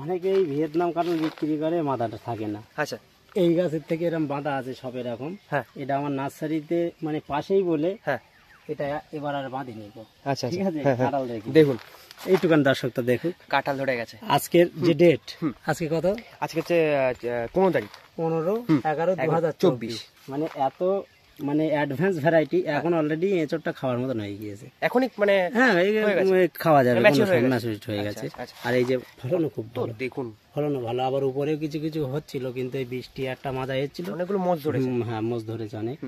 অনেকেই ভিয়েতনাম কারণ বিক্রি করে, মাদাটা থাকে না। আচ্ছা, এই গাছের থেকে এরকম বাঁধা আছে সব এরকম। হ্যাঁ, এটা আমার নার্সারিতে মানে পাশেই বলে হ্যাঁ, এটা এবার আর বাঁধি নিব। আচ্ছা, ঠিক আছে, হ্যাঁ, হ্যাঁ। কাঁঠাল রেখে দেখুন এইটুকান দর্শকটা দেখুক। কাঁঠাল ধরে গেছে। আজকের যে ডেট, আজকে কত? আজকে হচ্ছে 15 তারিখ, 15/11/2024। মানে এত মানে অ্যাডভান্স ভ্যারাইটি এখন অলরেডি এঁচড়টা খাওয়ার মতন হয়ে গিয়েছে এখনই মানে হ্যাঁ খাওয়া যাবে, Mature হয়ে গেছে। ম্যাচুরিটি হয়ে গেছে। আচ্ছা। আর এই যে ফলনও খুব তো ভালো, দেখুন ফলনও ভালো। আবার উপরেও কিছু কিছু হচ্ছিল, কিন্তু এই বৃষ্টি একটা মাজা এসেছিল, অনেকগুলো মোজ ধরেছে। হ্যাঁ মোজ ধরেছে অনেক।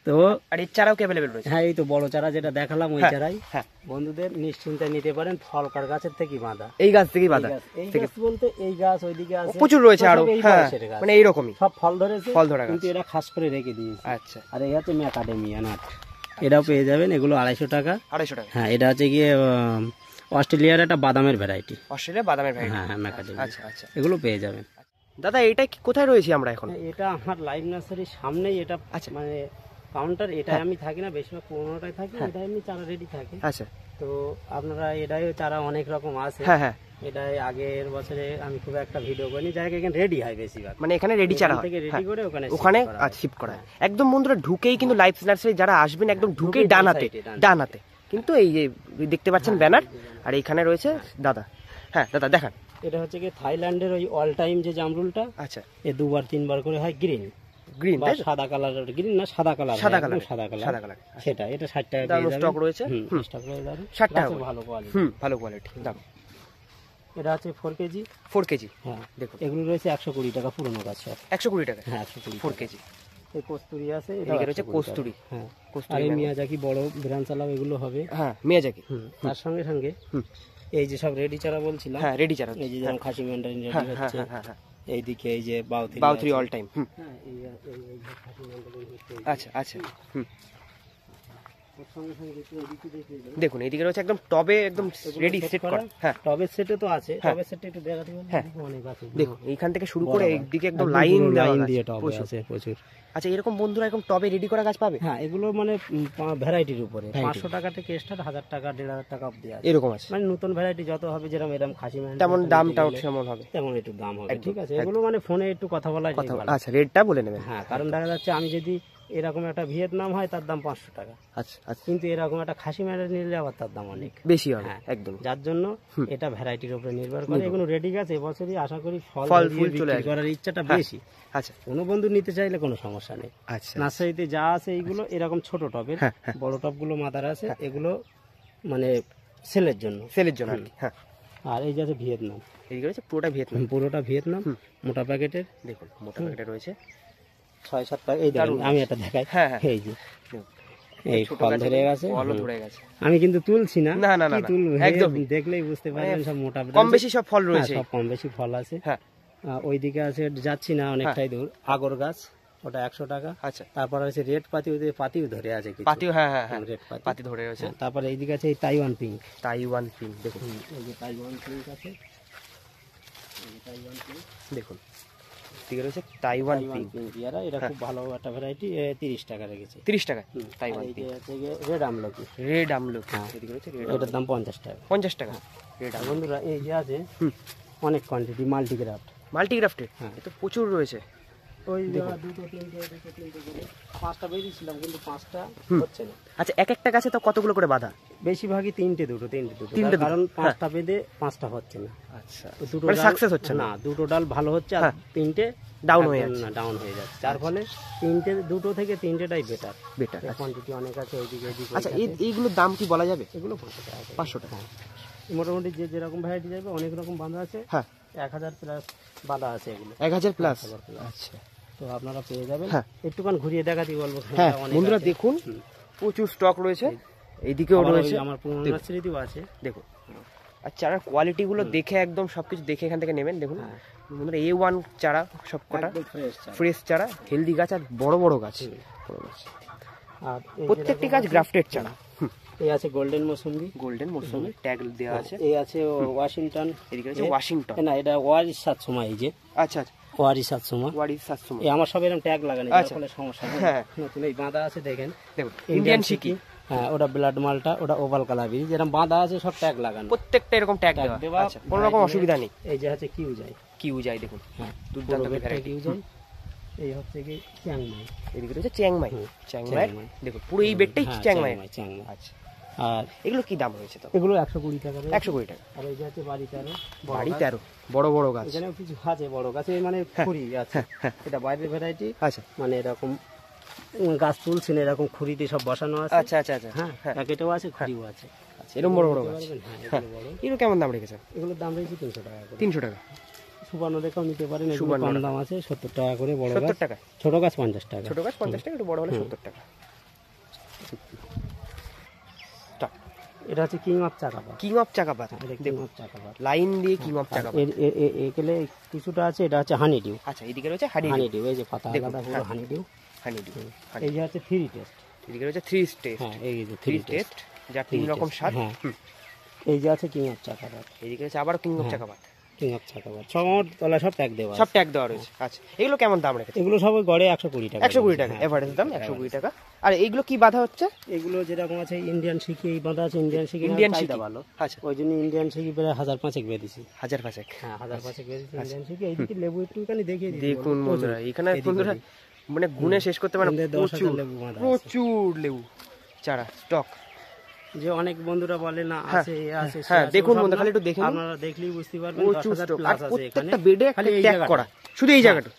তো আর এর চারাও কি অ্যাভেলেবেল রয়েছে? হ্যাঁ এই তো বড় চারা যেটা দেখালাম ওই চারাই হ্যাঁ, বন্ধুদের নিশ্চিন্তায় নিতে পারেন। ফলকার গাছের থেকেই বাঁধা, এই গাছ থেকেই বাঁধা। এই গাছ বলতে এই গাছ ওইদিকে আছে প্রচুর রয়েছে আরো, এই হ্যাঁ বয়সের গাছ। মানে এইরকমই সব ফল ধরেছে, ফল ধরা গাছ। কিন্তু এরা খাস করে রেখে দিয়েছে। আচ্ছা, আর এই হচ্ছে ম্যাকাডেমিয়া নাট, এটাও পেয়ে যাবেন। এগুলো 250 টাকা। 250 টাকা। হ্যাঁ এটা হচ্ছে গিয়ে অস্ট্রেলিয়ার একটা বাদামের ভ্যারাইটি। অস্ট্রেলিয়া বাদামের ভ্যারাইটি। হ্যাঁ হ্যাঁ ম্যাকাডেমিয়া। আচ্ছা, আচ্ছা। এগুলো পেয়ে যাবেন। দাদা এটা কি কোথায় রয়েছে আমরা এখন? এটা আমার লাইভ নার্সারির সামনেই, এটা আচ্ছা, মানে কাউন্টার। এটাই আমি থাকি না, বেশিরভাগ 15টায় থাকি। এটাই এমনি চারা রেডি থাকে। আচ্ছা, তো আপনারা এটাইও চারা অনেক রকম আছে। হ্যাঁ, হ্যাঁ, এটাই আগের বছরে আমি খুব একটা ভিডিও করিনি, যাই এখানে রেডি হয় বেশিরভাগ, মানে এখানে রেডি চারা হয় থেকে রেডি করে ওখানে ওখানে শিফট করা হয়। একদম বন্ধুরা ঢুকেই কিন্তু লাইফ নার্সারি যারা আসবেন একদম ঢুকেই ডান হাতে কিন্তু এই যে দেখতে পাচ্ছেন ব্যানার, আর এইখানে রয়েছে দাদা। হ্যাঁ দাদা দেখান। এটা হচ্ছে কি থাইল্যান্ডের ওই অল টাইম যে জামরুলটা। আচ্ছা, এ 2-3 বার করে হয় গ্রিন গ্রিন বা সাদা কালার, গ্রিন না সাদা কালার, সাদা কালার, সাদা সাদা কালার। সেটা এটা 60 টাকা দাম স্টক রয়েছে। স্টক রয়েছে 60 টাকা, ভালো কোয়ালিটি। ভালো কোয়ালিটি দাম। এটা আছে 4 কেজি। 4 কেজি। হ্যাঁ দেখুন এগুলো রয়েছে 120 টাকা পুরনো গাছ সব। 120 টাকা। হ্যাঁ 120 4 কেজি। এই কস্তুরি আছে, এটা এদিকে রয়েছে কস্তুরি। হ্যাঁ কস্তুরি আর এই মিয়াজাকি বড় ব্রাঞ্চালাও এগুলো হবে। হ্যাঁ মিয়াজাকি। তার সঙ্গে সঙ্গে এই যে সব রেডি চারা বলছিলাম। হ্যাঁ রেডি চারা। এই যে যেমন খাসি ম্যান্ডারিন রেডি হচ্ছে, এইদিকে এই যে বাউথরি অল টাইম। হ্যাঁ এই খাসি ম্যান্ডারিন হচ্ছে। আচ্ছা, আচ্ছা। ওর সঙ্গে সঙ্গে একটু এদিকে দেখে দেখুন এইদিকে রয়েছে একদম টবে একদম রেডি সেট করা। হ্যাঁ টবের সেটে তো আছে, টবের সেটে একটু দেখাতে পারেন। হ্যাঁ অনেক আছে, দেখুন এইখান থেকে শুরু করে এইদিকে একদম লাইন দিয়ে টব আছে প্রচুর। আচ্ছা এরকম বন্ধুরা এরকম টবে রেডি করা গাছ পাবে? হ্যাঁ এগুলো মানে ভ্যারাইটির উপরে 500 টাকা থেকে স্টার্ট, 1000 টাকা 1500 টাকা অবধি আছে। এরকম আছে মানে নতুন ভ্যারাইটি যত হবে, যেরকম এরকম খাসি ম্যান্ডারিন তেমন দামটাও তেমন হবে, তেমন একটু দাম হবে। ঠিক আছে, এগুলো মানে ফোনে একটু কথা বলা যায়। আচ্ছা রেটটা বলে নেবেন। হ্যাঁ কারণ দেখা যাচ্ছে আমি যদি এরকম একটা ভিয়েতনাম হয় তার দাম 500 টাকা। আচ্ছা, আচ্ছা। কিন্তু এরকম একটা খাসি ম্যান্ডারিন নিলে আবার তার দাম অনেক বেশি হবে। হ্যাঁ একদম, যার জন্য এটা ভ্যারাইটির উপরে নির্ভর করে। এগুলো রেডি গাছ এবছরই আশা করি ফল ফুল চলে আসবে করার ইচ্ছাটা বেশি। আচ্ছা, কোনো বন্ধু নিতে চাইলে কোনো সমস্যা নেই। আচ্ছা নার্সারিতে যা আছে এইগুলো এরকম ছোট টবের, বড় টবগুলো মাথার আছে, এগুলো মানে সেলের জন্য আর কি। হ্যাঁ আর এই যে আছে ভিয়েতনাম, এইদিকে রয়েছে পুরোটা ভিয়েতনাম। পুরোটা ভিয়েতনাম মোটা প্যাকেটের। দেখুন মোটা প্যাকেটে রয়েছে 6-7 টাকা। এই দেখুন আমি এটা দেখাই। হ্যাঁ হ্যাঁ এই যে এই ফল ধরে গেছে, ফলও ধরে গেছে। আমি কিন্তু তুলছি না, না না না, একদম দেখলেই বুঝতে পারবেন সব মোটা কম বেশি সব ফল রয়েছে, সব কম বেশি ফল আছে। হ্যাঁ ওইদিকে আছে, যাচ্ছি না অনেকটাই দূর, আগর গাছ ওটা 100 টাকা। আচ্ছা তারপর আছে রেড পাতি, ওদের পাতিও ধরে আছে কিছু, পাতিও। হ্যাঁ হ্যাঁ হ্যাঁ রেড পাতি ধরে রয়েছে। তারপরে এইদিকে আছে এই তাইওয়ান পিঙ্ক। তাইওয়ান পিঙ্ক দেখুন, এই যে তাইওয়ান পিঙ্ক আছে, এই যে তাইওয়ান পিঙ্ক দেখুন এদিকে রয়েছে তাইওয়ান পিঙ্ক। এটা খুব ভালো একটা ভ্যারাইটি, 30 টাকা রেখেছে। 30 টাকা তাইওয়ান পিঙ্ক। রেড আমলকি, রেড আমলকি এদিকে রয়েছে রেড, এটার দাম 50 টাকা। 50 টাকা রেড। বন্ধুরা এই যে আছে অনেক কোয়ান্টিটি মাল্টিগ্রাফট। মাল্টিগ্রাফটেড এ তো প্রচুর রয়েছে। ওই 2-3টে করে 5টা বেরিয়েছিলাম, কিন্তু 5টা হচ্ছে না। আচ্ছা এক একটা গাছে তো কতগুলো করে বাঁধা? বেশিরভাগই 3টে দুটো, কারণ 5টা বেঁধে 5টা হচ্ছে না। আচ্ছা দুটো মানে সাকসেস হচ্ছে না, দুটো ডাল ভালো হচ্ছে আর 3টে ডাউন হয়ে যাচ্ছে। ডাউন হয়ে যাচ্ছে, যার ফলে দুটো থেকে 3টেটাই বেটার। কোয়ান্টিটি অনেক আছে ওইদিকে। আচ্ছা এইগুলোর দাম কি বলা যাবে? এগুলো 500 টাকা। 500 টাকা মোটামুটি যে যেরকম ভ্যারাইটি যাবে অনেক রকম বাঁধা আছে। হ্যাঁ 1000 প্লাস বাঁধা আছে এগুলো, 1000 প্লাস। আচ্ছা তো আপনারা পেয়ে যাবেন। একটুখান ঘুরিয়ে দেখাতে বলবো। হ্যাঁ বন্ধুরা দেখুন প্রচুর স্টক রয়েছে, এইদিকেও রয়েছে, আমার পুরনো নার্সারিতেও আছে। দেখুন আর চারার কোয়ালিটিগুলো দেখে একদম সবকিছু দেখে এখান থেকে নেবেন। দেখুন বন্ধুরা A1 চারা সব কটা ফ্রেশ চারা, হেলদি গাছ আর বড় বড় গাছ। আর প্রত্যেকটি গাছ গ্রাফটেড চারা। এই আছে গোল্ডেন মৌসুমি, ট্যাগ দেওয়া আছে। এই আছে ওয়াশিংটন, এদিকে আছে ওয়াশিংটন। না এটা ওয়ারিস 700 এই যে। আচ্ছা আচ্ছা ওয়ারিস 700 এই আমার সব এরকম ট্যাগ লাগানো, যার ফলে সমস্যা নেই। নতুন এই বাঁধা আছে দেখেন, দেখুন ইন্ডিয়ান শিকি। হ্যাঁ ওটা ব্লাড মালটা, ওটা ওভাল কালার বীজ, যেরকম বাঁধা আছে সব ট্যাগ লাগানো, প্রত্যেকটা এরকম ট্যাগ দেওয়া। আচ্ছা, কোনো রকম অসুবিধা নেই। এই যে হচ্ছে কিউ যায়, কিউ যায় দেখুন, হ্যাঁ দুর্দান্ত ভ্যারাইটি। কিউ যায়। এই হচ্ছে কি চ্যাংমাই, এদিকে রয়েছে চ্যাংমাই, চ্যাংমাই দেখুন পুরো এই বেডটাই চ্যাংমাই। চ্যাংমাই। আচ্ছা, আর এগুলো কি দাম রয়েছে তো? এগুলো 120 টাকা, 120 টাকা। আর এই যে হচ্ছে বাড়ি 13, বাড়ি 13 বড় বড় গাছ, এখানেও কিছু আছে বড় গাছে, মানে খুঁড়ি আছে, এটা বাইরের ভ্যারাইটি। আচ্ছা, মানে এরকম গাছ তুলছে না, এরকম খুঁড়িতে সব বসানো আছে। আচ্ছা আচ্ছা আচ্ছা, হ্যাঁ প্যাকেটেও আছে, খুঁড়িও আছে। আচ্ছা, এরকম বড় বড় গাছ। হ্যাঁ এগুলো বড়। এগুলো কেমন দাম রেখেছেন? এগুলোর দাম রয়েছে 300 টাকা করে। 300 টাকা। সুবর্ণ রেখাও নিতে পারেন, এগুলো কম দাম আছে 70 টাকা করে বড় গাছ। 70 টাকা, ছোট গাছ 50 টাকা। ছোট গাছ 50 টাকা, একটু বড় হলে 70 টাকা। এটা হচ্ছে কিং অফ চাকাপাত। কিং অফ চাকাপাত, কিং অফ চাকাপাত, লাইন দিয়ে কিং অফ চাকাপাত। এখানে কিছুটা আছে, এটা হচ্ছে হানি ডিউ। আচ্ছা, এদিকে রয়েছে হানি ডিউ, এই যে পাতা আলাদা পুরো হানি ডিউ। হানি ডিউ। এই যে হচ্ছে 3 টেস্ট, এদিকে রয়েছে 3 টেস্ট। হ্যাঁ এই যে 3 টেস্ট, যা 3 রকম স্বাদ। হ্যাঁ এই যে আছে কিং অফ চাকাপাত, এদিকে রয়েছে আবার কিং অফ চাকাপাত। কিং অফ চাকাপাত সব তলা সব ট্যাগ দেওয়া, সব ট্যাগ দেওয়া রয়েছে। আচ্ছা, এগুলো কেমন দাম রেখেছে? এগুলো সব গড়ে 120 টাকা। 120 টাকা এভারেজ দাম, 120 টাকা। আর এইগুলো কি বাঁধা হচ্ছে? এগুলো যেরকম আছে ইন্ডিয়ান শিখি, এই বাঁধা আছে ইন্ডিয়ান শিখি, ইন্ডিয়ান শিখি ভালো। আচ্ছা, ওই জন্য ইন্ডিয়ান শিখি প্রায় 1005 বেঁধেছি। 1005। হ্যাঁ 1005 বেঁধেছি ইন্ডিয়ান শিখি। এইদিকে লেবু একটুখানি দেখিয়ে দিই। দেখুন বন্ধুরা, এখানে বন্ধুরা মানে গুণে শেষ করতে পারে না, প্রচুর প্রচুর লেবু চারা স্টক। যে অনেক বন্ধুরা বলে না আছে আছে, হ্যাঁ দেখুন বন্ধুরা, খালি একটু দেখুন, আপনারা দেখলেই বুঝতে পারবেন। প্রচুর 10,000 স্টক, প্লাস আর আছে এখানে। প্রত্যেকটা বেডে একটা ট্যাগ করা, শুধু এই জায়গাটা,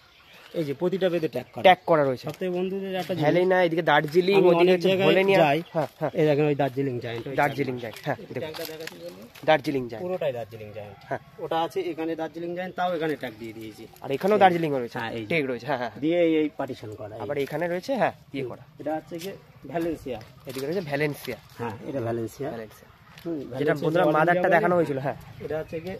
এই যে প্রতিটা বেদে ট্যাগ করা রয়েছে। সবথেকে বন্ধুদের একটা হেলেনা, এদিকে দার্জিলিং, আমি ওদিকে অনেক জায়গায় ভোলেনিয়া। যাই। হ্যাঁ হ্যাঁ, এই দেখেন ওই দার্জিলিং জায়ান্ট, দার্জিলিং যায়। হ্যাঁ দেখুন, ট্যাগটা দেখাচ্ছি বলুন, দার্জিলিং যায় পুরোটাই দার্জিলিং জায়ান্ট। হ্যাঁ, ওটা আছে এখানে দার্জিলিং জায়ান্ট, তাও এখানে ট্যাগ দিয়ে দিয়েছি। আর এখানেও দার্জিলিং রয়েছে, হ্যাঁ এই ট্যাগ রয়েছে। হ্যাঁ হ্যাঁ, দিয়ে এই পার্টিশন করা। আবার এখানে রয়েছে হ্যাঁ ইয়ে করা। এটা হচ্ছে কি ভ্যালেন্সিয়া, এদিকে রয়েছে ভ্যালেন্সিয়া। হ্যাঁ এটা ভ্যালেন্সিয়া, ভ্যালেন্সিয়া যেটা বন্ধুরা মাদারটা দেখানো হয়েছিল। হ্যাঁ, এটা হচ্ছে কি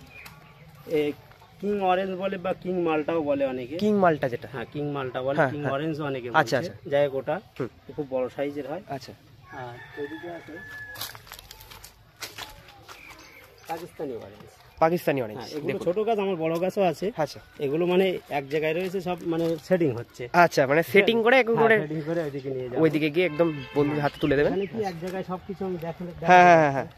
কিং অরেঞ্জ বলে বা কিং মালটাও বলে অনেকে। কিং মালটা যেটা, হ্যাঁ কিং মালটা বলে, কিং অরেঞ্জ অনেকে বলে। আচ্ছা আচ্ছা, যাই হোক ওটা খুব বড় সাইজের হয়। আচ্ছা, আর ওইদিকে আছে পাকিস্তানি অরেঞ্জ। পাকিস্তানি অরেঞ্জ, এগুলো ছোট গাছ, আমার বড় গাছও আছে। আচ্ছা, এগুলো মানে এক জায়গায় রয়েছে, সব মানে সেটিং হচ্ছে। আচ্ছা, মানে সেটিং করে একদম করে সেটিং করে ওইদিকে নিয়ে যাবো, ওইদিকে গিয়ে একদম বন্ধুদের হাতে তুলে দেবেন। মানে কি এক জায়গায় সবকিছু আমি দেখালে। হ্যাঁ হ্যাঁ হ্যাঁ,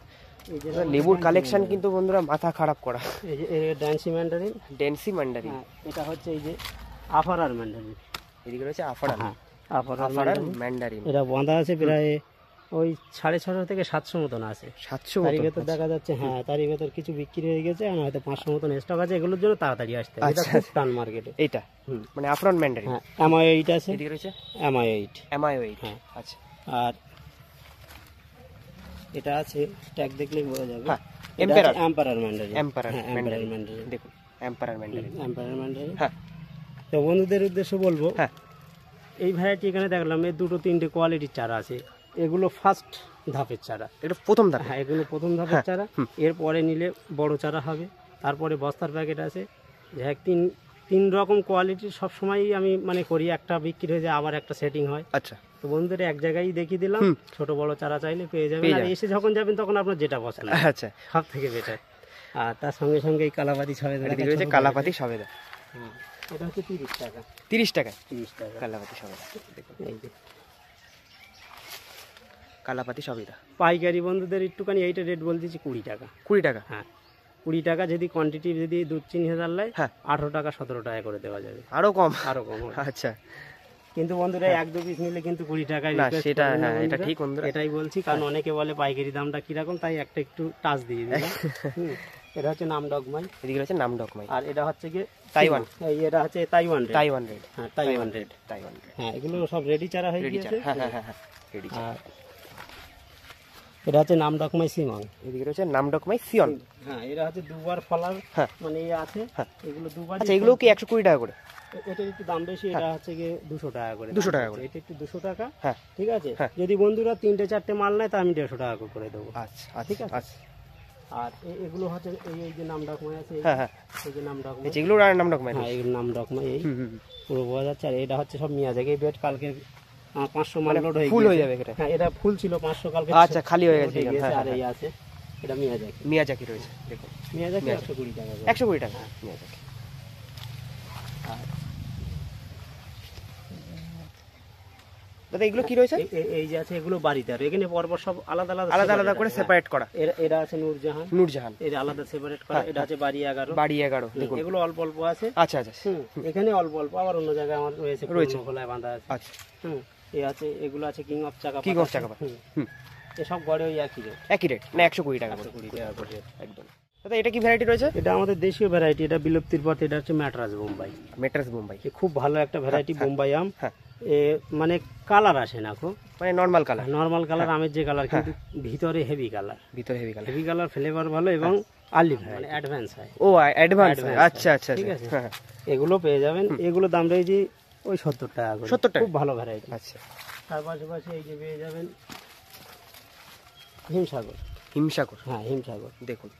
লেবুর কালেকশন কিন্তু বন্ধুরা মাথা খারাপ করা। এই যে ড্যান্সি ম্যান্ডারিন, ডেন্সি ম্যান্ডারিন, এটা হচ্ছে এই যে আফারার ম্যান্ডারিন। এদিকে রয়েছে আফারান, আফারার ম্যান্ডারিন। এটা বাঁধা আছে প্রায় ওই 650 থেকে 700 মতন আছে। 700 তারই ভেতর দেখা যাচ্ছে। হ্যাঁ তারই ভেতর কিছু বিক্রি হয়ে গেছে, আর হয়তো 500 মতন স্টক আছে। এগুলোর জন্য তাড়াতাড়ি আসতে হবে, এটা খুব টান মার্কেটে। এইটা মানে আফরান ম্যান্ডারিন। হ্যাঁ MI8 আছে, এদিকে রয়েছে MI8। হ্যাঁ আচ্ছা, আর এটা আছে, ট্যাগ দেখলেই বোঝা যাবে। হ্যাঁ emperor, emperor Mandarin, emperor Mandarin, দেখুন এম্পারার ম্যান্ডারিন, এম্পারার ম্যান্ডারিন। হ্যাঁ, তো বন্ধুদের উদ্দেশ্যে বলবো, হ্যাঁ এই ভ্যারাইটি এখানে দেখলাম এর 2-3টে কোয়ালিটির চারা আছে। এগুলো ফার্স্ট ধাপের চারা, এটা প্রথম ধাপ। হ্যাঁ এগুলো প্রথম ধাপের চারা। এরপরে নিলে বড় চারা হবে, তারপরে বস্তার প্যাকেট আছে। যাই হোক, তিন রকম কোয়ালিটির সবসময়ই আমি মানে করি। একটা বিক্রি হয়ে যায়, আবার একটা সেটিং হয়। আচ্ছা, তো বন্ধুদের এক জায়গায় দেখিয়ে দিলাম, ছোট বড় চারা চাইলে পেয়ে যাবেন। আর এসে যখন যাবেন তখন আপনার যেটা পছন্দ, আচ্ছা সব থেকে বেটার। আর তার সঙ্গে সঙ্গে এই কালাপাতি সবেদা, রয়েছে কালাপাতি সবেদা। হ্যাঁ এটা হচ্ছে 30 টাকা। 30 টাকায় 30 টাকা কালাপাতি সবেদা। এই যে কালাপাতি সবেদা পাইকারি বন্ধুদের একটুখানি এইটা রেট বলে দিচ্ছি 20 টাকা। 20 টাকা, হ্যাঁ 20 টাকা। যদি কোয়ান্টিটি যদি 2-3 হাজার লাই, হ্যাঁ 18 টাকা 17 টাকা করে দেওয়া যাবে, আরো কম। আচ্ছা, কিন্তু বন্ধুরা 1-2 পিস নিলে কিন্তু 20 টাকায় না, সেটা হ্যাঁ এটা ঠিক বন্ধুরা, এটাই বলছি। কারণ অনেকে বলে পাইকারি দামটা কিরকম, তাই একটা একটু টাচ দিয়ে দিলাম। এটা হচ্ছে নাম ডগমাই, এদিকে হচ্ছে নাম ডগমাই। আর এটা হচ্ছে কি তাইওয়ান, এটা হচ্ছে তাইওয়ান রেড। তাইওয়ান রেড, হ্যাঁ তাইওয়ান রেড, তাইওয়ান রেড। হ্যাঁ এগুলো সব রেডি চারা হয়ে গিয়েছে। হ্যাঁ হ্যাঁ হ্যাঁ রেডি চারা। এটা হচ্ছে নাম ডগমাই সিমং, এদিকে রয়েছে নাম ডগমাই সিয়ন। হ্যাঁ এটা হচ্ছে দুবার ফলার, হ্যাঁ মানে এই আছে। এগুলো দুবার। আচ্ছা, এগুলো কি 120 টাকা করে? এটা একটু দাম বেশি, এটা হচ্ছে গিয়ে 200 টাকা করে। 200 টাকা করে, এটা একটু 200 টাকা। হ্যাঁ ঠিক আছে। যদি বন্ধুরা 3-4টে মাল নেয় তা আমি 150 টাকা করে দেবো। আচ্ছা ঠিক আছে। আচ্ছা, আর এগুলো হচ্ছে এই যে নাম ডগমাই আছে, হ্যাঁ হ্যাঁ এই যে নাম ডগমাই, এগুলো নাম ডগমাই। হ্যাঁ এই নাম ডগমাই, এই পুরো বোঝা যাচ্ছে। আর এটা হচ্ছে সব মিয়াজাকি বেড, কালকে 500 মাল লোড হয়ে ফুল হয়ে যাবে এটা। হ্যাঁ এটা ফুল ছিল 500, কালকে আচ্ছা খালি হয়ে গেছে। হ্যাঁ আর এই আছে, এটা মিয়াজাকি। মিয়াজাকি রয়েছে, দেখুন মিয়াজাকি 120 টাকা, 120 টাকা মিয়াজাকি। আর দাদা এগুলো কি রয়েছে? এই যে আছে এগুলো বাড়িতে, আর এখানে পরপর সব আলাদা আলাদা আলাদা আলাদা করে সেপারেট করা। এরা আছে নূরজাহান, নূরজাহান এটা আলাদা সেপারেট করা। এটা আছে বাড়ি 11, বাড়ি 11। দেখুন এগুলো অল্প অল্প আছে। আচ্ছা আচ্ছা, এখানে অল্প অল্প, আবার অন্য জায়গায় আমার রয়েছে খোলায় বাঁধা আছে। আচ্ছা, এই আছে, এগুলো আছে কিং অফ চাকা। কিং অফ চাকা, এসব গড়ে ওই একই রেট। একই রেট না? 120 টাকা করে। 120 টাকা করে একদম। দাদা এটা কি ভ্যারাইটি রয়েছে? এটা আমাদের দেশীয় ভ্যারাইটি, এটা বিলুপ্তির পথে। এটা হচ্ছে ম্যাট্রাস বোম্বাই। ম্যাট্রাস বোম্বাই খুব ভালো একটা ভ্যারাইটি বোম্বাই আম। হ্যাঁ, মানে কালার আসে না খুব, মানে নরমাল কালার। নরমাল কালার, আমের যে কালার, কিন্তু ভিতরে হেভি কালার। ভিতরে heavy colour, heavy colour, flavour ভালো এবং আর্লি মানে অ্যাডভান্স হয়। ও অ্যাডভান্স। আচ্ছা আচ্ছা, ঠিক আছে। এগুলো পেয়ে যাবেন। এগুলো দাম রয়েছে ওই 70 টাকা করে। 70 টাকা, খুব ভালো ভ্যারাইটি। আচ্ছা। তার পাশাপাশি এই যে পেয়ে যাবেন হিমসাগর। হিমসাগর, হ্যাঁ হিমসাগর, দেখুন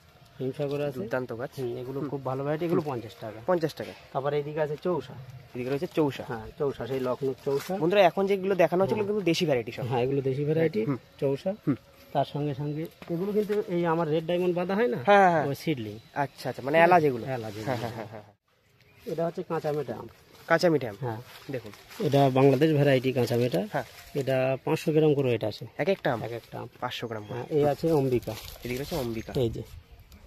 হিমসাগর আছে, দুর্দান্ত গাছ। এগুলো খুব ভালো ভ্যারাইটি। এগুলো 50 টাকা। 50 টাকা। তারপরে এইদিকে আছে চৌসা। এদিকে রয়েছে চৌসা। হ্যাঁ চৌসা, সেই লখনৌ চৌসা। বন্ধুরা এখন যেগুলো দেখানো হচ্ছে কিন্তু দেশি ভ্যারাইটি সব। হ্যাঁ এগুলো দেশি ভ্যারাইটি চৌসা। তার সঙ্গে সঙ্গে এগুলো কিন্তু এই আমার রেড ডায়মন্ড বাঁধা হয় না, হ্যাঁ হ্যাঁ, ওই সিডলিং। আচ্ছা আচ্ছা, মানে এলাচ এগুলো। এলাচ। হ্যাঁ হ্যাঁ হ্যাঁ। এটা হচ্ছে কাঁচা মেটা আম, কাঁচা মিঠে আম। হ্যাঁ দেখুন এটা বাংলাদেশ ভ্যারাইটি কাঁচা মেটা। হ্যাঁ, এটা 500 গ্রাম করে ওয়েট আছে এক একটা আম, এক একটা আম। 500 গ্রাম করে। হ্যাঁ এই আছে অম্বিকা। এদিকে রয়েছে অম্বিকা, এই যে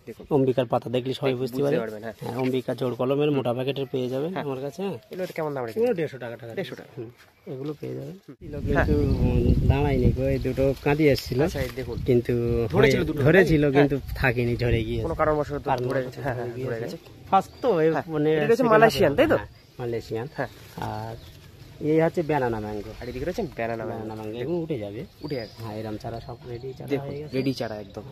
দেখুন অম্বিকার পাতা দেখলে সবাই বুঝতে পারবেন। হ্যাঁ, হ্যাঁ অম্বিকা জোড় কলমের মোটা প্যাকেটের পেয়ে যাবেন আমার কাছে। হ্যাঁ এগুলো কেমন দাম রেখেছে? এগুলো 150 টাকা। 150 টাকা। এগুলো পেয়ে যাবেন। কিন্তু দাঁড়ায়নি গো, এই দুটো কাঁদি এসেছিল, আচ্ছা দেখুন কিন্তু ধরেছিল দুটো, ধরেছিল কিন্তু থাকিনি, ঝরে গিয়ে কোনো কারণবশত ধরে গেছে। হ্যাঁ হ্যাঁ, ধরে গেছে। ফার্স্ট তো মানে এটা হচ্ছে মালয়েশিয়ান, তাই তো? মালয়েশিয়ান। হ্যাঁ, আর এই হচ্ছে ব্যানানা ম্যাঙ্গো। আর এদিকে রয়েছে ব্যানানা ম্যাঙ্গো, এগুলো উঠে যাবে। উঠে যাবে। হ্যাঁ এরম চারা সব রেডি চারা দেখুন হয়ে গেছে। রেডি চারা একদম।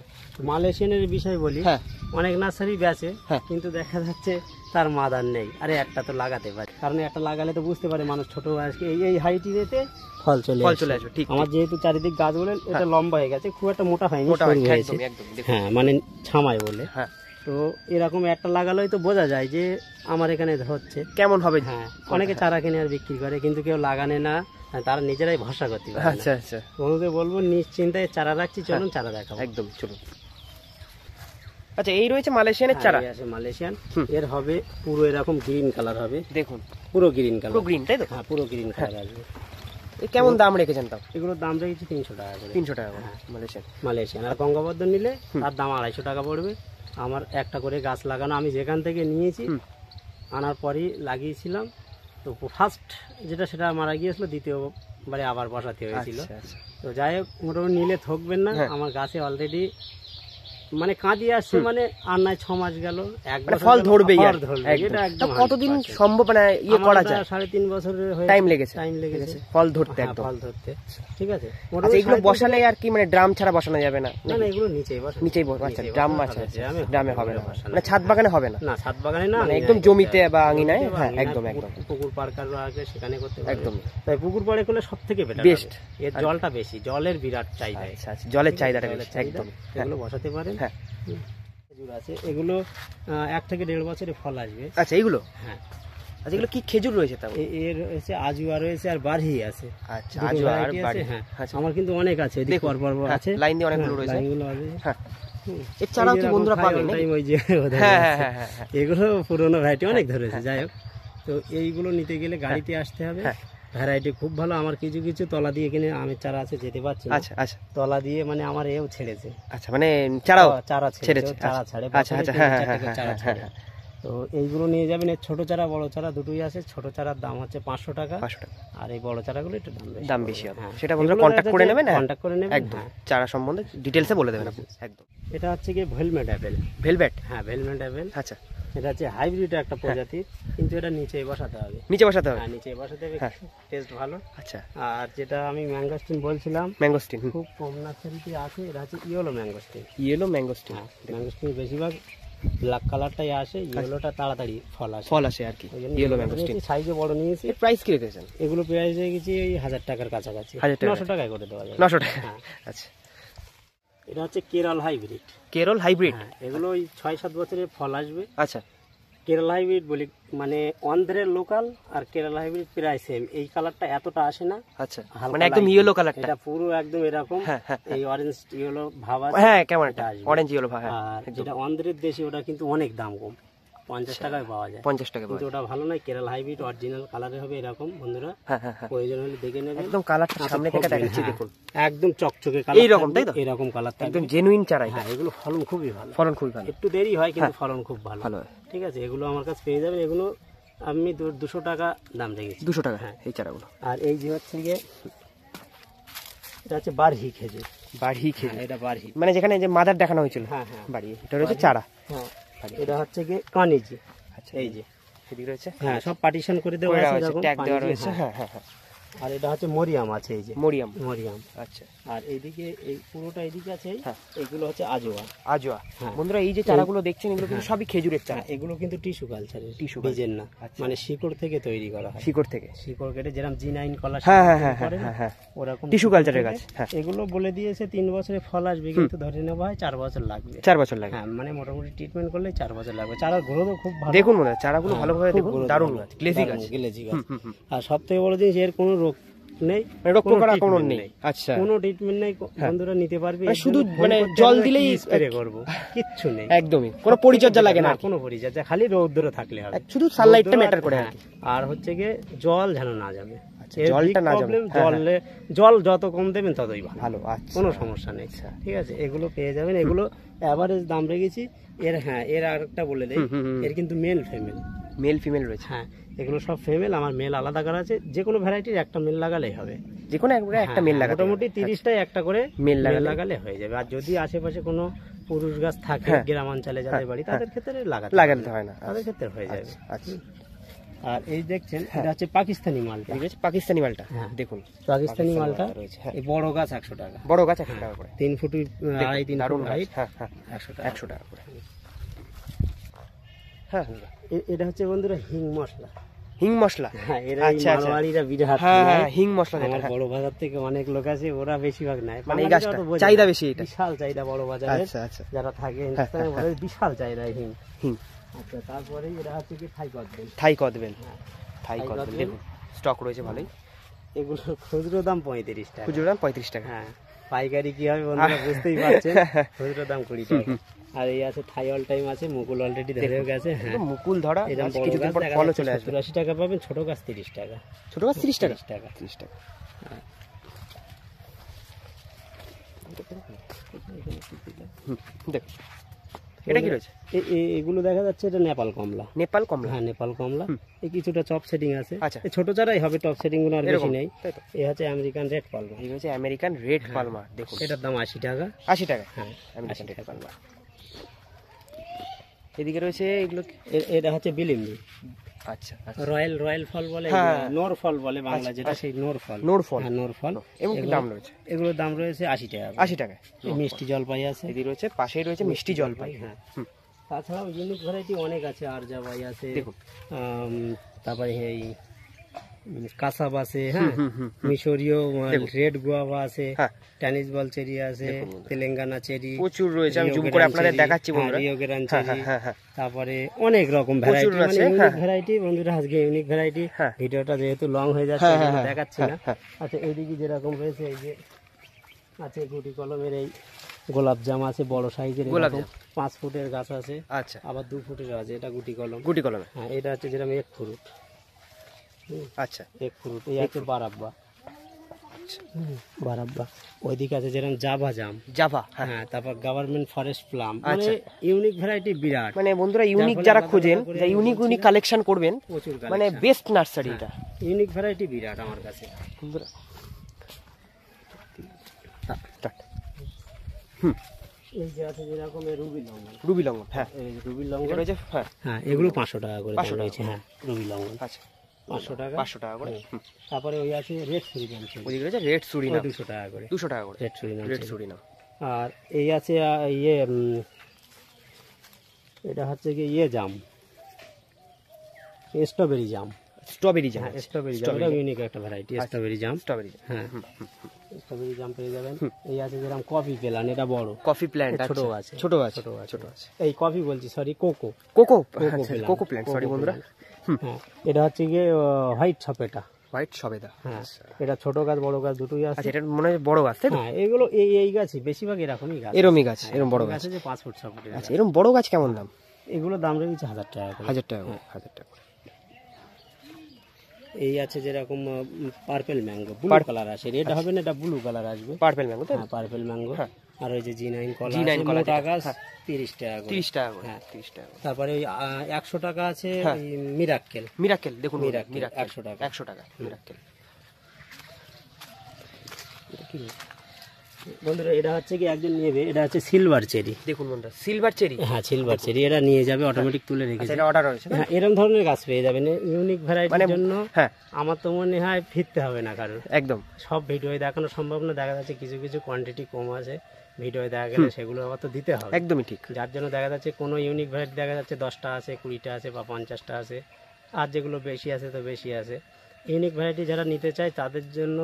মালয়েশিয়ানের বিষয় বলি, হ্যাঁ, অনেক নার্সারি বেচে, হ্যাঁ। কিন্তু দেখা যাচ্ছে তার মাদার নেই। আরে একটা তো লাগাতে পারে, কারণ একটা লাগালে তো বুঝতে পারে মানুষ ছোট বয়সে এই হাইটিতে ফল চলে আসবে। ঠিক, আমার যেহেতু চারিদিক গাছগুলো এটা লম্বা হয়ে গেছে, খুব একটা মোটা হয়নি, মোটা সরু হয়েছে। একদম একদম। দেখুন হ্যাঁ মানে ছামায় বলে। হ্যাঁ, তো এরকম একটা লাগালেই তো বোঝা যায় যে আমার এখানে হচ্ছে কেমন হবে। হ্যাঁ অনেকে চারা কিনে আর বিক্রি করে, কিন্তু কেউ লাগানে না, তারা নিজেরাই ভরসা করতে পারে না। আচ্ছা আচ্ছা, বন্ধুদের বলবো নিশ্চিন্তায় চারা রাখছি, চলুন চারা দেখাবো। একদম চলুন। আচ্ছা এই রয়েছে মালয়েশিয়ানের চারা। এই আছে মালয়েশিয়ান। এর হবে পুরো এরকম গ্রিন কালার হবে, দেখুন পুরো গ্রিন কালার। পুরো গ্রিন, তাই তো? হ্যাঁ পুরো গ্রিন কালার আসবে। এই কেমন দাম রেখেছেন তাও? এগুলোর দাম রেখেছি 300 টাকা করে। 300 টাকা করে মালয়েশিয়ান। মালয়েশিয়ান। আর গঙ্গাবর্ধন নিলে তার দাম 250 টাকা পড়বে। আমার একটা করে গাছ লাগানো, আমি যেখান থেকে নিয়েছি আনার পরই লাগিয়েছিলাম। তো ফার্স্ট যেটা সেটা মারা গিয়েছিল, দ্বিতীয়বারে আবার বসাতে হয়েছিল। আচ্ছা আচ্ছা, তো যাই হোক, মোটামুটি নিলে ঠকবেন না। আমার গাছে অলরেডি মানে কাঁদি আসছে, মানে আর নাই 6 মাস গেল, এক মানে বছর ফল গেল, ধরবেই ফল আর ধরবে। একদম। এটা একদম কতদিন 100% সম্ভব মানে ইয়ে করা যায়? 3.5 বছরের হয়ে টাইম লেগেছে ফল ধরতে হ্যাঁ, একদম। ফল ধরতে। ঠিক আছে। আচ্ছা এগুলো বসালে আর কি মানে ড্রাম ছাড়া বসানো যাবে না? না না, এগুলো নিচেই বসানো। নিচেই আচ্ছা ড্রাম আছে, ড্রামে হবে না, বসানো মানে ছাদ বাগানে হবে না? না, ছাদ বাগানে না, মানে একদম জমিতে বা আঙিনায়। হ্যাঁ একদম একদম। পুকুর পাড় কারো আছে সেখানে করতে পারবে একদম। তাই পুকুর পাড়ে করলে সব থেকে বেটার, বেস্ট। এর জলটা বেশি, জলের বিরাট চাহিদা। আচ্ছা আচ্ছা, জলের চাহিদাটা বেশি একদম। এগুলো বসাতে পারেন। হ্যাঁ খেজুর আছে, এগুলো 1 থেকে 1.5 বছরে ফল আসবে। আচ্ছা এইগুলো, হ্যাঁ আচ্ছা এগুলো কি খেজুর রয়েছে তাও? এর রয়েছে আজুয়া রয়েছে আর বারহি আছে। আচ্ছা দুটো আজুয়া আর variety আছে। বাড়ি। হ্যাঁ আচ্ছা আমার কিন্তু অনেক আছে, এদিক দেখুন, পর আছে লাইন দিয়ে অনেকগুলো রয়েছে। লাইনগুলো আছে। হ্যাঁ এছাড়াও কি বন্ধুরা পাবেন নাকি? ওই যে ওদের হ্যাঁ আছে। হ্যাঁ হ্যাঁ হ্যাঁ, এগুলো পুরোনো ভ্যারাইটি অনেক ধরেছে। যাই হোক, তো এইগুলো নিতে গেলে গাড়িতে আসতে হবে। ভ্যারাইটি খুব ভালো। আমার কিছু কিছু তলা দিয়ে কিনে আমের চারা আছে, যেতে পারছি না। আচ্ছা আচ্ছা তলা দিয়ে মানে আমার এও ছেড়েছে, আচ্ছা, মানে চারাও চারা ছেড়েছে। চারা ছাড়ে। আচ্ছা আচ্ছা, হ্যাঁ হ্যাঁ হ্যাঁ চারা হ্যাঁ ছাড়ে। হ্যাঁ, তো এইগুলো নিয়ে যাবেন। এর ছোট চারা বড় চারা দুটোই আছে। ছোট চারার দাম হচ্ছে 500 টাকা, 500 টাকা। আর এই বড় চারাগুলো একটু দাম বেশি হবে। হ্যাঁ, সেটা বন্ধুরা কন্ট্যাক্ট করে নেবেন। কন্ট্যাক্ট করে নেবেন একদম, হ্যাঁ। চারা সম্বন্ধে ডিটেলসে বলে দেবেন আপনি একদম। এটা হচ্ছে কি ভেলমেট অ্যাপেল। ভেলভেট, হ্যাঁ ভেলমেট অ্যাপেল। আচ্ছা এটা হচ্ছে হাইব্রিড একটা প্রজাতির, কিন্তু এটা নিচে বসাতে হবে। নিচে বসাতে হবে? হ্যাঁ নিচে বসাতে হবে, টেস্ট ভালো। আচ্ছা, আর যেটা আমি ম্যাঙ্গোস্টিন বলছিলাম, ম্যাঙ্গোস্টিন খুব কম নার্সারিতে আছে, এটা হচ্ছে ইয়েলো ম্যাঙ্গোস্টিন। Yellow mangosteen. হ্যাঁ ম্যাঙ্গোস্টিন বেশিরভাগ ব্ল্যাক কালারটাই আসে, ইয়েলোটা তাড়াতাড়ি ফল আসে। ফল আসে আর কি, ইয়েলো ম্যাঙ্গোস্টিন। সাইজে বড় নিয়েছি। এর প্রাইস কি রেখেছেন? এগুলো প্রাইস হয়ে গেছে এই 1000 টাকার কাছাকাছি। 1000 টাকা? 900 টাকায় করে দেওয়া যায়। 900 টাকা, হ্যাঁ। আচ্ছা। এটা হচ্ছে কেরল হাইব্রিড। কেরল হাইব্রিড? হ্যাঁ এগুলো ওই 6-7 বছরে ফল আসবে। আচ্ছা, কেরল হাইব্রিড বলি, মানে অন্ধ্রের লোকাল আর কেরল হাইব্রিড প্রায় সেম। এই কালারটা এতটা আসে না। আচ্ছা, হালকা মানে একদম light। ইয়েলো কালারটা? এটা পুরো একদম এরকম, হ্যাঁ, হ্যাঁ, এই অরেঞ্জ ইয়েলো ভাব আছে। হ্যাঁ কেমন একটা আসবে। অরেঞ্জ ইয়েলো ভাব। হ্যাঁ আর যেটা অন্ধ্রের দেশি, ওটা কিন্তু অনেক দাম কম। 50 টাকায় পাওয়া যায়। 50 টাকা কিন্তু ওটা ভালো নয়, কেরালা হাইব্রিড অরিজিনাল কালারের হবে এরকম বন্ধুরা। হ্যাঁ হ্যাঁ হ্যাঁ, প্রয়োজন হলে দেখে নেবেন। একদম কালারটা সামনে থেকে দেখাচ্ছি, দেখুন একদম চকচকে কালার, এইরকম, তাই তো? এরকম কালার থাকবে, একদম জেনুইন চারা। হ্যাঁ এগুলো ফলন খুবই ভালো, ফলন খুবই ভালো, একটু দেরি হয় কিন্তু ফলন খুব ভালো। ভালো হয়। ঠিক আছে, এগুলো আমার কাছে পেয়ে যাবেন। এগুলো আমি 200 টাকা দাম রেখেছি। 200 টাকা হ্যাঁ এই চারাগুলো। আর এই যে হচ্ছে গিয়ে এটা হচ্ছে বারহি খেজুর। বাড়ি খেয়ে হ্যাঁ, এটা বারহি। মানে যেখানে যে মাদার দেখানো হয়েছিল, হ্যাঁ হ্যাঁ, বাড়ি এটা রয়েছে চারা। হ্যাঁ এটা হচ্ছে গিয়ে কানিজি। আচ্ছা, এই যে এদিকে রয়েছে, হ্যাঁ সব পার্টিশন করে দেওয়া আছে এরকম, ট্যাগ দেওয়া কানিজি, রয়েছে। হ্যাঁ। হ্যাঁ হ্যাঁ হ্যাঁ, আর এটা হচ্ছে মরিয়াম আছে, এই যে মরিয়াম। মরিয়াম। আচ্ছা, আর এইদিকে এই পুরোটা এইদিকে আছে, হ্যাঁ। এইগুলো হচ্ছে আজোয়া। আজোয়া। হ্যাঁ। বন্ধুরা এই যে চারাগুলো দেখছেন এগুলো কিন্তু সবই খেজুরের চারা, এগুলো কিন্তু টিস্যু কালচারের, Tissue বীজের না, আচ্ছা। মানে শিকড় থেকে তৈরি করা হয়। শিকড় থেকে। শিকড় কেটে যেরকম G9 কলা হ্যাঁ হ্যাঁ শিকড় হ্যাঁ করে না, হ্যাঁ হ্যাঁ, ওরকম টিস্যু শিকড় কালচারের থেকে গাছ। হ্যাঁ, এগুলো বলে দিয়েছে 3 বছরে ফল আসবে, কিন্তু ধরে নেওয়া হয় 4 বছর লাগবে। 4 বছর লাগে। হ্যাঁ মানে মোটামুটি ট্রিটমেন্ট করলে 4 বছর লাগবে। চারার গ্রোথও খুব ভালো। দেখুন মনে হয় চারাগুলো ভালোভাবে খুব দেখুন, growth দারুণ ভালো। গাছ, গ্লেজি গাছ। দারুণ গ্লেজি গাছ। আর সব থেকে বড় জিনিস, এর কোনো রোগ নেই, মানে রোগ পোকার আক্রমণ treatment নেই। আচ্ছা, কোনো ট্রিটমেন্ট নেই, বন্ধুরা নিতে পারবে। মানে এর শুধু জন্য phone মানে করতে জল হবে, দিলেই কি স্প্রে করব, কিচ্ছু নেই, একদমই কোনো পরিচর্যা লাগে না, কোনো পরিচর্যা, খালি রৌদ্র থাকলে হবে, শুধু সানলাইটটা রৌদ্র ম্যাটার করে। হ্যাঁ, আর হচ্ছে গিয়ে জল যেন না যাবে। এর জলটা big না যাবে। problem, হ্যাঁ, জল যত কম দেবেন ততই ভালো, ভালো। আচ্ছা, কোনো সমস্যা নেই। ঠিক আছে, এগুলো পেয়ে যাবেন। এগুলো এভারেজ দাম রেখেছি। এর হ্যাঁ এর আরেকটা বলে দেই, এর কিন্তু মেল ফিমেল, মেল ফিমেল রয়েছে। হ্যাঁ এগুলো সব ফিমেল, আমার মেল আলাদা করা আছে। যে কোনো ভ্যারাইটির একটা মেল লাগালেই হবে, যে কোনো একটা মেল লাগাতে হবে। মোটামুটি 30টায় একটা করে মেল মেল লাগালে লাগালে হয়ে যাবে। আর যদি আশেপাশে কোনো পুরুষ গাছ থাকে গ্রামাঞ্চলে যাদের বাড়ি, তাদের ক্ষেত্রে লাগাতে হয় না। তাদের ক্ষেত্রে হয়ে যাবে। আচ্ছা, আর এই দেখছেন এটা হচ্ছে পাকিস্তানি মালটা। ঠিক আছে, পাকিস্তানি মালটা দেখুন, পাকিস্তানি মালটা রয়েছে। হ্যাঁ, এই বড় গাছ 100 টাকা, বড় গাছ 100 টাকা করে, 3 ফুট আড়াই 3 দারুণ ফুট গাছ। হাইট, হ্যাঁ হ্যাঁ, 100 টাকা। 100 টাকা করে। হ্যাঁ, এটা হচ্ছে বন্ধুরা হিং মশলা। হিং মশলা। হ্যাঁ এরা আচ্ছা, আচ্ছা। মারোয়াড়িরা বিরাট হ্যাঁ নেয়। হ্যাঁ, হিং মশলা যেটা, আমার হ্যাঁ। বড় বাজার থেকে অনেক লোক আছে, ওরা বেশিরভাগ নেয়। মানে এই বাঙালিরা গাছটা তো বোঝে চাহিদা না। বেশি এটা। বিশাল চাহিদা বড় বাজারে, আচ্ছা আচ্ছা, যারা থাকে হিন্দুস্তানে বলে বিশাল চাহিদা হিং। হিং। আচ্ছা, তারপরে এটা হচ্ছে কি থাই কদবেল। থাই কদবেল। হ্যাঁ, থাই থাই কদবেল কদবেল। দেখুন, স্টক রয়েছে ভালোই। এগুলো খুচরো দাম 35 টাকা। খুচরো দাম 35 টাকা। হ্যাঁ, পাইকারি কি হবে বন্ধুরা বুঝতেই পারছেন, খুচরো দাম 20 টাকা। আর এই আছে থাই অল টাইম আছে, মুকুল অলরেডি ধরে গেছে। হ্যাঁ, একদম মুকুল ধরা, এরকম বড় কিছুদিন গাছ পর দেখা ফলও যাচ্ছে চলে আসবে। 70-80 টাকা পাবেন, ছোট গাছ 30 টাকা। ছোট গাছ 30 টাকা। 30 টাকা। 30 টাকা। দেখ, এটা কি রয়েছে? এগুলো দেখা যাচ্ছে এটা নেপাল কমলা। নেপাল কমলা। হ্যাঁ সেপাল কমলা। এই কিছুটা টপ সেটিং আছে। আচ্ছা। এই ছোট চারাই হবে, টপ সেটিং গুলো আর বেশি এরকম, নেই। তাই তো? এই হচ্ছে আমেরিকান রেড পালমা। এই হচ্ছে আমেরিকান রেড পালমা, দেখুন এটার দাম 80 টাকা। 80 টাকা। হ্যাঁ, আমেরিকান রেড পালমা। এদিকে রয়েছে এগুলো কি? এটা হচ্ছে বিলিম্বি। আচ্ছা আচ্ছা, রয়্যাল ফল বলে, হ্যাঁ। নোর ফল বলে বাংলা যেটা, সেই নোর ফল। নোর ফল। হ্যাঁ, নোর ফল। এবং কি দাম রয়েছে? এগুলোর দাম রয়েছে 80 টাকা। 80 টাকা। এই মিষ্টি জলপাই আছে। এদিকে রয়েছে, পাশেই রয়েছে মিষ্টি জলপাই। হ্যাঁ, তাছাড়াও ইউনিক ভ্যারাইটি অনেক আছে, আরজাবাই আছে, দেখুন। তারপরে এই কাসাব আছে, হ্যাঁ, মিশরীয় রেড গুয়াভা আছে, হ্যাঁ। টানিস বল চেরি আছে, তেলেঙ্গানা চেরি প্রচুর রয়েছে, আমি জুম করে আপনাদের দেখাচ্ছি বন্ধুরা। রিও গ্রান হ্যাঁ চেরি, হ্যাঁ হ্যাঁ, তারপরে অনেক রকম ভ্যারাইটি, প্রচুর মানে আছে, ইউনিক হ্যাঁ। ভ্যারাইটি। বন্ধুরা আজকে ইউনিক ভ্যারাইটি, হ্যাঁ। ভিডিওটা যেহেতু লং হয়ে যাচ্ছে হ্যাঁ, এই জন্য হ্যাঁ, দেখাচ্ছি না। হ্যাঁ, আচ্ছা, এইদিকে যেরকম রয়েছে, এই যে আছে গুটি কলমের এই গোলাপ জাম আছে, বড় সাইজের, গোলাপ এরকম 5 ফুটের গাছ আছে, আচ্ছা। আবার 2 ফুটের আছে। এটা গুটি কলম। গুটি কলমে। হ্যাঁ, এটা হচ্ছে যেরকম এক ফ্রুট। আচ্ছা, এক ফ্রুট। এই আছে বারাব্বা। বারাব্বা। ওইদিকে আছে যেরকম জাভা জাম। জাভা। হ্যাঁ, হ্যাঁ, তারপর গভর্নমেন্ট ফরেস্ট প্লাম। মানে আচ্ছা। ইউনিক ভ্যারাইটি বিরাট, মানে বন্ধুরা ইউনিক ফলে যারা আলাদা খোঁজেন, আলাদা করে যা আমি ইউনিক বলছি ইউনিক না। কালেকশন করবেন, প্রচুর মানে collection। বেস্ট নার্সারি এটা। ইউনিক ভ্যারাইটি বিরাট আমার কাছে। বন্ধুরা start। এই যে আছে যেরকম এই রুবি লঙ্ঘন। রুবি লঙ্ঘন। হ্যাঁ, এই যে রুবি এটা লঙ্ঘন রয়েছে। হ্যাঁ, হ্যাঁ, এগুলো 500 টাকা করে 500 টাকা রয়েছে। হ্যাঁ, রুবি লঙ্ঘন আচ্ছা, 500 টাকা। 500 টাকা করে। হুম। তারপরে ওই আছে রেড সুরিনাম চেরি, ওদিকে রয়েছে রেড সুরিনাম, 200 টাকা করে। 200 টাকা করে red Surinam red cherry. Surinam. আর এই আছে এটা হচ্ছে কি জাম, স্ট্রবেরি জাম। স্ট্রবেরি জাম। হ্যাঁ, স্ট্রবেরি জাম, এটা ইউনিক একটা ভ্যারাইটি, স্ট্রবেরি জাম। স্ট্রবেরি। হ্যাঁ, স্ট্রবেরি জাম পেয়ে যাবেন। এই আছে যেরকম কফি প্ল্যান, এটা বড়। Coffee plant. ছোট আছে, ছোট আছে, ছোট আছে। ছোট আছে। এই কফি বলছি, sorry, cocoa. Cocoa. plant। Cocoa plant, sorry cocoa বন্ধুরা। plant। হ্যাঁ, এটা হচ্ছে গিয়ে হোয়াইট ছপেটা। হোয়াইট সবেদা। হ্যাঁ, এটা ছোট গাছ বড় গাছ দুটোই আছে। আচ্ছা, এটা মনে হয় বড় গাছ, তাই তো? হ্যাঁ, এগুলো এই গাছই বেশিরভাগ এরকমই গাছ। এরমই গাছ, হ্যাঁ, এরকম বড় গাছ গাছ। আছে যে 5 ফুট 6 ফুটের গাছ। আচ্ছা, এরকম বড় গাছ কেমন দাম? এগুলো দাম রয়েছে 1000 টাকা করে। 1000 টাকা করে, 1000 টাকা করে। এই আছে যেরকম পার্পেল ম্যাঙ্গো, ব্লু কালার আছে, রেড হবে না, এটা ব্লু কালার আসবে। পার্পেল ম্যাঙ্গো তো? হ্যাঁ পার্পেল ম্যাঙ্গো। হ্যাঁ। আর ওই যে G9 কলা, G9 কলা মোটা যেটা, গাছ, হ্যাঁ। 30 টাকা করে। 30 টাকা করে, হ্যাঁ। 30 টাকা করে। তারপরে ওই 100 টাকা আছে হ্যাঁ। ওই মিরাক্কেল। মিরাকেল দেখুন, মিরাক্কেল, মিরাকেল 100 টাকা। 100 টাকা মিরাকেল। এটা কি বন্ধুরা এটা হচ্ছে কি একজন নেবে, এটা হচ্ছে সিলভার চেরি। দেখুন বন্ধুরা, সিলভার চেরি। হ্যাঁ সিলভার চেরি, এটা নিয়ে যাবে, অটোমেটিক তুলে রেখেছে। এটা অর্ডার হয়েছে না? হ্যাঁ এরকম ধরনের গাছ পেয়ে যাবেন ইউনিক ভ্যারাইটির জন্য। হ্যাঁ আমার তো মনে হয় ফিরতে হবে না কারণ একদম। সব ভিডিওয় দেখানো সম্ভব না, দেখা যাচ্ছে কিছু কিছু কোয়ান্টিটি কম আছে ভিডিওয় দেখা গেলে, সেগুলো আবার তো দিতে হবে। একদমই ঠিক। যার জন্য দেখা যাচ্ছে কোনো ইউনিক ভ্যারাইটি দেখা যাচ্ছে 10টা আছে, 20টা আছে বা 50টা আছে, আর যেগুলো বেশি আছে তো বেশি আছে। ইউনিক ভ্যারাইটি যারা নিতে চায় তাদের জন্য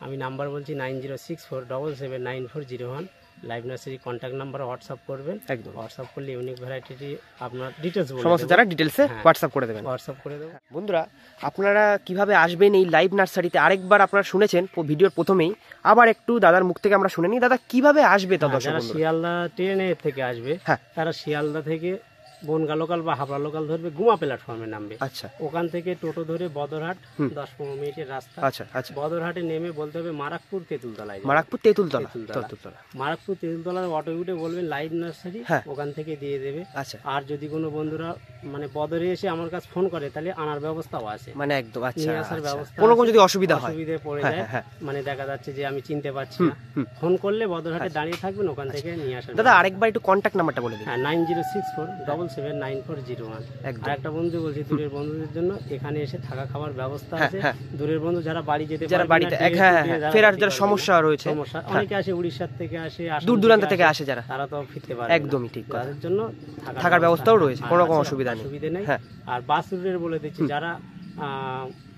আমি নাম্বার বলছি 9064779401। Live nursery contact number WhatsApp করবেন, একদম। হোয়াটসঅ্যাপ করলে ইউনিক ভ্যারাইটি আপনার ডিটেলস সমস্ত যারা ডিটেলসে হোয়াটসঅ্যাপ করে দেবেন। হোয়াটসঅ্যাপ করে দেবো। বন্ধুরা আপনারা কিভাবে আসবেন এই লাইভ নার্সারিতে আরেকবার আপনারা শুনেছেন ভিডিওর প্রথমেই, আবার একটু দাদার মুখ থেকে আমরা শুনে নিই। দাদা কিভাবে আসবে তা দর্শক যারা বন্ধুরা? শিয়ালদা ট্রেনে থেকে আসবে, হ্যাঁ। তারা শিয়ালদা থেকে বনগা লোকাল বা হাবড়া লোকাল ধরবে, গুমা প্ল্যাটফর্মে নামবে। আচ্ছা ওখান থেকে টোটো ধরে বদরহাট 10-15 মিনিটের রাস্তা। আচ্ছা আচ্ছা। বদরহাটে নেমে বলতে হবে মারাকপুর তেঁতুলতলায় যাবে। মারাকপুর তেঁতুলতলা। তেঁতুলতলা। তেঁতুলতলা। মারাকপুর তেঁতুলতলার অটো উঠে বলবেন লাইভ নার্সারি, হ্যাঁ। ওখান থেকে দিয়ে দেবে। আচ্ছা আর যদি কোনো বন্ধুরা মানে বদরে এসে আমার কাছে ফোন করে তাহলে আনার ব্যবস্থাও আছে, মানে একদম। আচ্ছা নিয়ে আসার আচ্ছা। ব্যবস্থা কোনো আছে। যদি অসুবিধা হয়, অসুবিধে পড়ে হ্যাঁ, যায়, হ্যাঁ, মানে দেখা যাচ্ছে যে আমি চিনতে পারছি না, ফোন করলে বদরহাটে দাঁড়িয়ে থাকবেন, ওখান থেকে নিয়ে আসার দাদা আরেকবার একটু কন্ট্যাক্ট নাম্বারটা বলে দিন। হ্যাঁ 9064779401। একদম। আর একটা বন্ধু বলছি দূরের বন্ধুদের জন্য এখানে এসে থাকা খাওয়ার ব্যবস্থা হ্যাঁ, আছে। হ্যাঁ। দূরের বন্ধু যারা বাড়ি যেতে যারা পারবে বাড়িতে না, ট্রেনে হ্যাঁ ঢুকে হ্যাঁ যারা ফেরার যেতে যারা পারবে সমস্যা না, রয়েছে, সমস্যা অনেকে আসে উড়িষ্যার থেকে আসে, আসাম দূর দূরান্ত থেকে আসে যারা, তারা তো ফিরতে পারবে একদমই ঠিক কথা। তাদের জন্য থাকার ব্যবস্থাও রয়েছে, হ্যাঁ, কোনো রকম আছে, অসুবিধা নেই। অসুবিধা নেই। হ্যাঁ। আর বাস রুটের বলে দিচ্ছি, যারা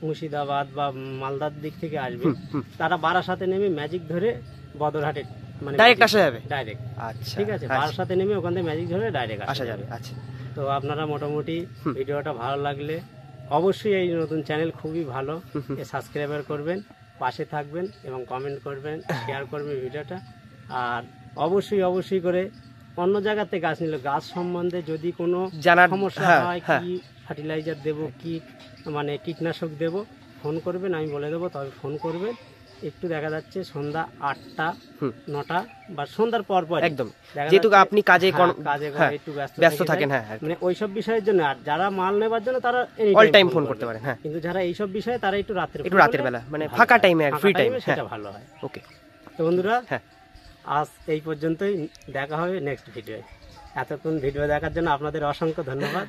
মুর্শিদাবাদ বা মালদার দিক থেকে আসবে, তারা বারাসাতে নেমে ম্যাজিক ধরে বদরহাটে মানে ডাইরেক্ট আসা যাবে। ডাইরেক্ট। আচ্ছা ঠিক আছে, বারাসাতে নেমে ওখান থেকে ম্যাজিক ধরে ডাইরেক্ট আসা যাবে। আচ্ছা তো আপনারা মোটামুটি ভিডিওটা ভালো লাগলে অবশ্যই এই নতুন চ্যানেল খুবই ভালো, সাবস্ক্রাইবার করবেন, পাশে থাকবেন এবং কমেন্ট করবেন, শেয়ার করবেন ভিডিওটা। আর অবশ্যই অবশ্যই করে অন্য জায়গাতে গাছ নিলে গাছ সম্বন্ধে যদি কোনো জানার সমস্যা হ্যাঁ, হয়, হ্যাঁ। কি ফার্টিলাইজার দেবো, কি মানে কীটনাশক দেবো, ফোন করবেন, আমি বলে দেবো, তবে ফোন করবেন। একটু দেখা যাচ্ছে সন্ধ্যা 8টা 9টা বা সন্ধ্যার পর পর একদম, যেহেতু আপনি কাজে কাজে হ্যাঁ, একটু ব্যস্ত থেকে থাকেন, যায়। হ্যাঁ মানে ওইসব বিষয়ের জন্য। আর যারা মাল নেবার জন্য তারা অল টাইম ফোন করতে পারেন। হ্যাঁ কিন্তু যারা এইসব বিষয়ে তারা একটু রাতের একটু রাতের বেলা মানে ফাঁকা টাইমে ফ্রি টাইমে সেটা ভালো হয়। ওকে তো বন্ধুরা হ্যাঁ আজ এই পর্যন্তই, দেখা হবে নেক্সট ভিডিওয়ে। এতক্ষণ ভিডিও দেখার জন্য আপনাদের অসংখ্য ধন্যবাদ।